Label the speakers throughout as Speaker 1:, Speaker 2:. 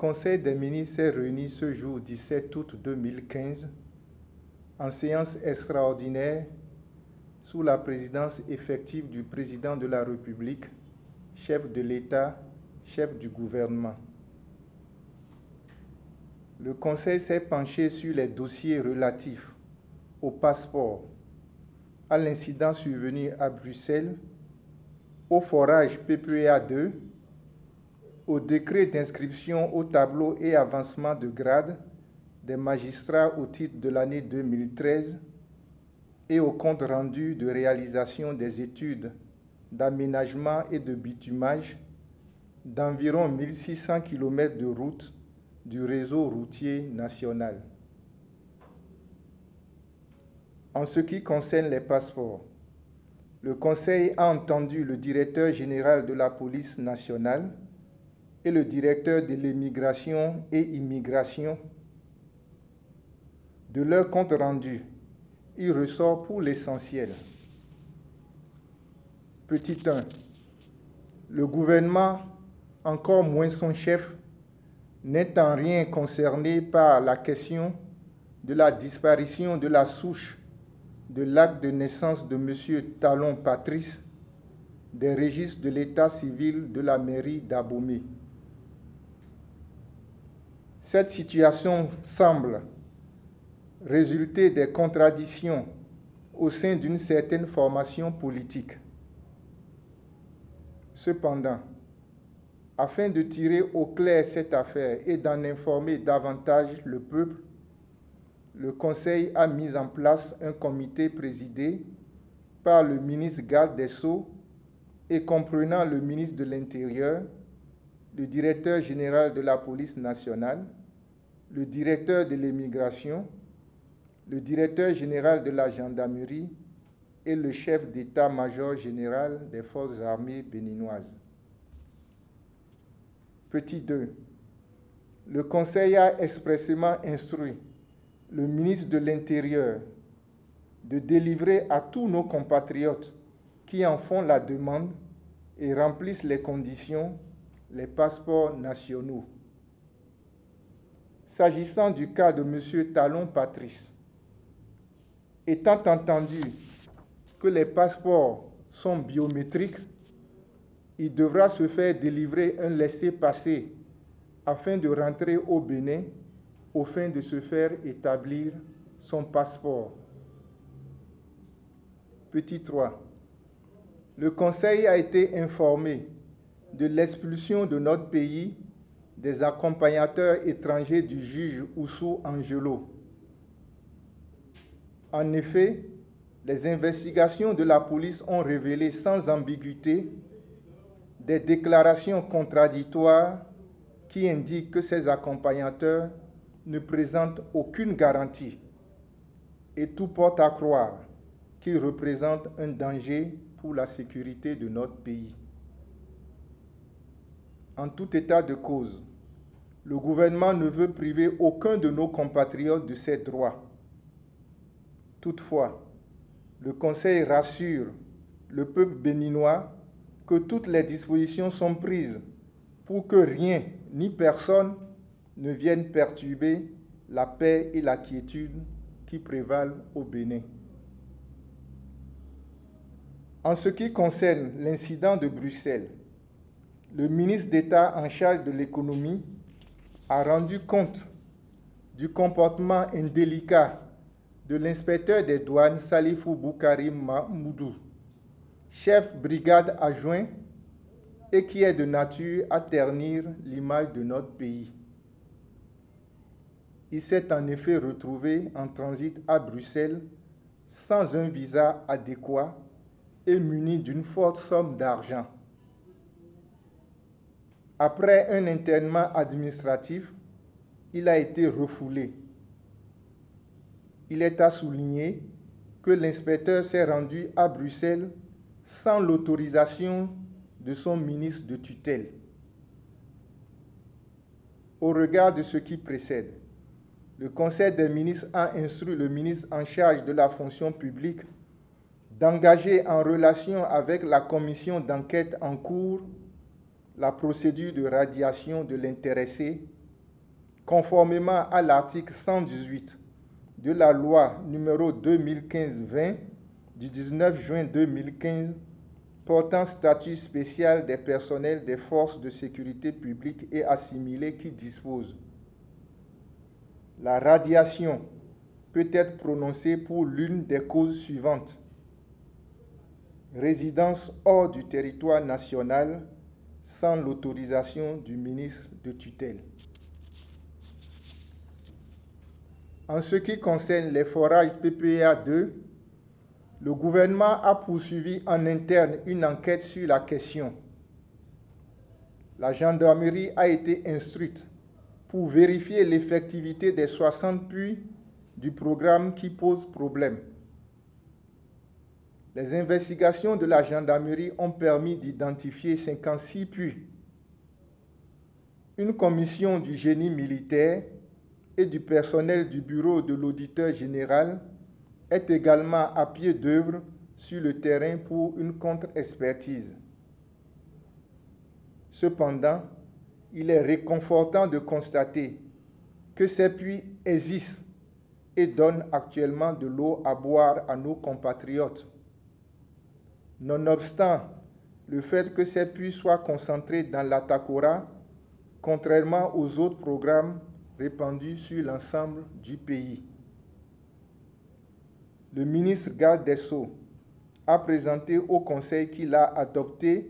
Speaker 1: Conseil des ministres s'est réuni ce jour 17 août 2015 en séance extraordinaire sous la présidence effective du président de la République, chef de l'État, chef du gouvernement. Le Conseil s'est penché sur les dossiers relatifs au passeport, à l'incident survenu à Bruxelles, au forage PPA 2, au décret d'inscription au tableau et avancement de grade des magistrats au titre de l'année 2013 et au compte rendu de réalisation des études d'aménagement et de bitumage d'environ 1600 km de routes du réseau routier national. En ce qui concerne les passeports, le Conseil a entendu le directeur général de la police nationale et le directeur de l'immigration et immigration. De leur compte rendu, il ressort pour l'essentiel. Petit 1. Le gouvernement, encore moins son chef, n'est en rien concerné par la question de la disparition de la souche de l'acte de naissance de M. Talon Patrice des registres de l'état civil de la mairie d'Abomey. Cette situation semble résulter des contradictions au sein d'une certaine formation politique. Cependant, afin de tirer au clair cette affaire et d'en informer davantage le peuple, le Conseil a mis en place un comité présidé par le ministre garde des Sceaux et comprenant le ministre de l'Intérieur, le directeur général de la police nationale, le directeur de l'immigration, le directeur général de la gendarmerie et le chef d'état-major général des forces armées béninoises. Petit 2. Le Conseil a expressément instruit le ministre de l'Intérieur de délivrer à tous nos compatriotes qui en font la demande et remplissent les conditions les passeports nationaux. S'agissant du cas de M. Talon Patrice, étant entendu que les passeports sont biométriques, il devra se faire délivrer un laissez-passer afin de rentrer au Bénin aux fins de se faire établir son passeport. Petit 3. Le Conseil a été informé de l'expulsion de notre pays des accompagnateurs étrangers du juge Oussou Angelo. En effet, les investigations de la police ont révélé sans ambiguïté des déclarations contradictoires qui indiquent que ces accompagnateurs ne présentent aucune garantie et tout porte à croire qu'ils représentent un danger pour la sécurité de notre pays. En tout état de cause, le gouvernement ne veut priver aucun de nos compatriotes de ses droits. Toutefois, le Conseil rassure le peuple béninois que toutes les dispositions sont prises pour que rien ni personne ne vienne perturber la paix et la quiétude qui prévalent au Bénin. En ce qui concerne l'incident de Bruxelles, le ministre d'État en charge de l'économie a rendu compte du comportement indélicat de l'inspecteur des douanes Salifou Boukari Mahmoudou, chef brigade adjoint et qui est de nature à ternir l'image de notre pays. Il s'est en effet retrouvé en transit à Bruxelles sans un visa adéquat et muni d'une forte somme d'argent. Après un internement administratif, il a été refoulé. Il est à souligner que l'inspecteur s'est rendu à Bruxelles sans l'autorisation de son ministre de tutelle. Au regard de ce qui précède, le Conseil des ministres a instruit le ministre en charge de la fonction publique d'engager en relation avec la commission d'enquête en cours la procédure de radiation de l'intéressé conformément à l'article 118 de la loi numéro 2015-20 du 19 juin 2015 portant statut spécial des personnels des forces de sécurité publique et assimilés qui dispose. La radiation peut être prononcée pour l'une des causes suivantes: résidence hors du territoire national sans l'autorisation du ministre de tutelle. En ce qui concerne les forages PPA 2, le gouvernement a poursuivi en interne une enquête sur la question. La gendarmerie a été instruite pour vérifier l'effectivité des 60 puits du programme qui posent problème. Les investigations de la gendarmerie ont permis d'identifier 56 puits. Une commission du génie militaire et du personnel du bureau de l'auditeur général est également à pied d'œuvre sur le terrain pour une contre-expertise. Cependant, il est réconfortant de constater que ces puits existent et donnent actuellement de l'eau à boire à nos compatriotes. Nonobstant le fait que ces puits soient concentrés dans l'Atakora, contrairement aux autres programmes répandus sur l'ensemble du pays. Le ministre garde des Sceaux a présenté au Conseil qu'il a adopté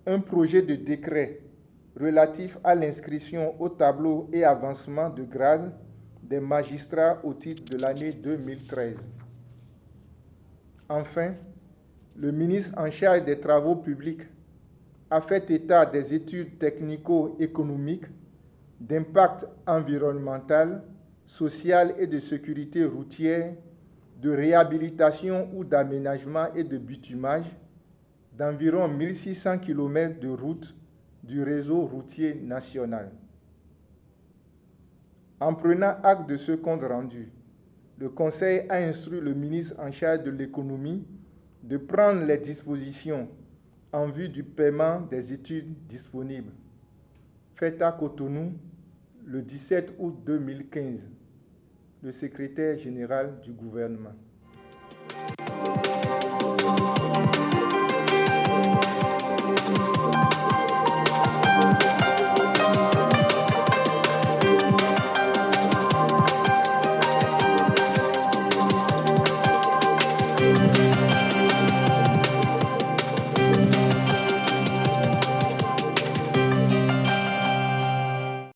Speaker 1: un projet de décret relatif à l'inscription au tableau et avancement de grade des magistrats au titre de l'année 2013. Enfin, le ministre en charge des Travaux publics a fait état des études technico-économiques d'impact environnemental, social et de sécurité routière, de réhabilitation ou d'aménagement et de bitumage d'environ 1600 km de routes du réseau routier national. En prenant acte de ce compte rendu, le Conseil a instruit le ministre en charge de l'économie de prendre les dispositions en vue du paiement des études disponibles. Fait à Cotonou, le 17 août 2015, le secrétaire général du gouvernement.